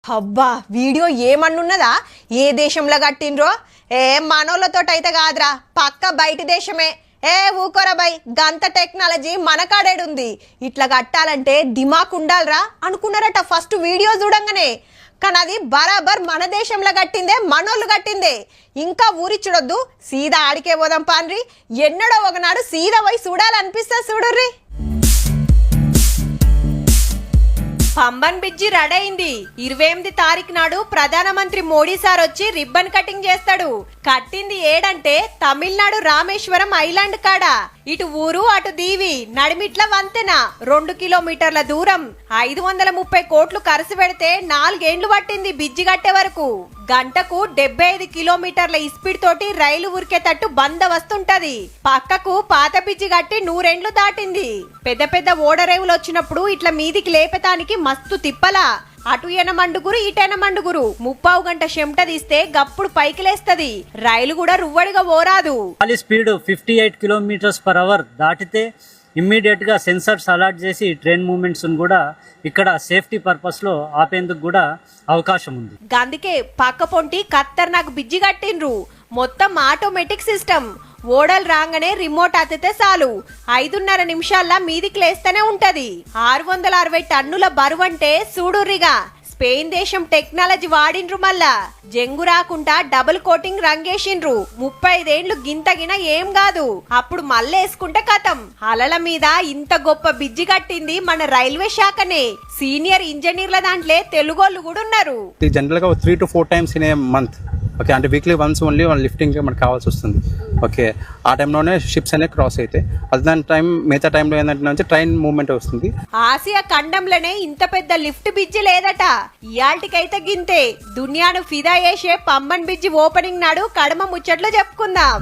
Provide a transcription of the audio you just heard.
అబ్బా వీడియో ఏమన్నున్నదా ఏ దేశంలో కట్టిండ్రో మనోళ్ళతోటైతే కాదురా పక్క బయటి దేశమే ఊకోరా బై గంత టెక్నాలజీ మన కాడేడుంది ఇట్లా కట్టాలంటే దిమాక్ ఉండాలరా అనుకున్నారట ఫస్ట్ వీడియో చూడంగానే కానీ అది బరాబర్ మన దేశంలో కట్టిందే మనోళ్ళు కట్టిందే ఇంకా ఊరిచ్చుడొద్దు సీదా ఆడికే పోదాం పాన్రి ఎన్నడో ఒకనాడు సీదా పోయి చూడాలనిపిస్తా చూడుర్రి పంబన్ బ్రిడ్జి రెడీ అయింది 28 తారీఖు నాడు ప్రధానమంత్రి మోడీ సార్ వచ్చి రిబ్బన్ కటింగ్ చేస్తాడు కట్టింది ఏడంటే తమిళనాడు రామేశ్వరం ఐలాండ్ కాడ ఇటు ఊరు అటు దీవి నడిమిట్ల వంతెన 2 కిలోమీటర్ల దూరం 530 కోట్లు ఖర్చు పెడితే 4 ఏండ్లు పట్టింది బ్రిడ్జి కట్టే వరకు గంటకు 75 కిలోమీటర్ల స్పీడ్ తోటి రైలు ఉరికేటట్టు బందవస్తుంటది పక్కకు పాత బ్రిడ్జి కట్టి 100 ఏండ్లు దాటింది పెద్ద పెద్ద ఓడరేవులు వచ్చినప్పుడు ఇట్లా మీదికి లేపటానికి మస్తు తిప్పలా అటు ఎనమండుగురు ఇటెనమండుగురు 30 గంట చెమట తీస్తే గప్పుడు పైకి లేస్తది రైలు కూడా రువ్వడిగా పోరాదు స్పీడ్ 58 km/h దాటితే ఇమ్మీడియట్ గా సెన్సర్స్ అలర్ట్ చేసి ట్రైన్ మూవ్మెంట్స్ కూడా ఇక్కడ సేఫ్టీ పర్పస్ లో ఆపేందుకు కూడా అవకాశం ఉంది అందుకే పక్క పొంటి ఖతర్నాక్ బ్రిడ్జి కట్టిండ్రు మొత్తం ఆటోమేటిక్ సిస్టమ్ ఓడలు రాగానే రిమోట్ అతితే చాలు 5.5 నిమిషాల్లో మీదికి లేస్తూనే ఉంటది 660 టన్నుల బరువంటే చూడుర్రిగా స్పెయిన్ దేశం టెక్నాలజీ వాడిండ్రు మళ్ళా జంగు రాకుండా డబుల్ కోటింగ్ రంగేసిండ్రు 35 ఏండ్లు గింతగిన ఏం కాదు అప్పుడు మళ్ళేసుకుంటే కథం అలల మీద ఇంత గొప్ప బ్రిడ్జి కట్టింది మన రైల్వే శాఖనే సీనియర్ ఇంజనీర్ల దాంట్లో తెలుగోళ్ళు కూడా ఉన్నారు జనరల్ గా 3 to 4 times in a month okay అంటే వీక్లీ వన్స్ ఓన్లీ లిఫ్టింగ్ మనకు కావాల్సి వస్తుంది ఓకే ఆ టైంలోనే షిప్స్ అనేవి క్రాస్ అవుతాయి అదే టైం మిగతా టైంలో ఏంటంటే ట్రైన్ మూవ్మెంట్ వస్తుంది ఆసియా ఖండంలోనే ఇంత పెద్ద లిఫ్ట్ బ్రిడ్జి లేదట ఇయాల్టికైతే గింతే దునియాను ఫిదా చేసే పంబన్ బ్రిడ్జి ఓపెనింగ్ నాడు కడమ ముచ్చట్లు చెప్పుకుందాం.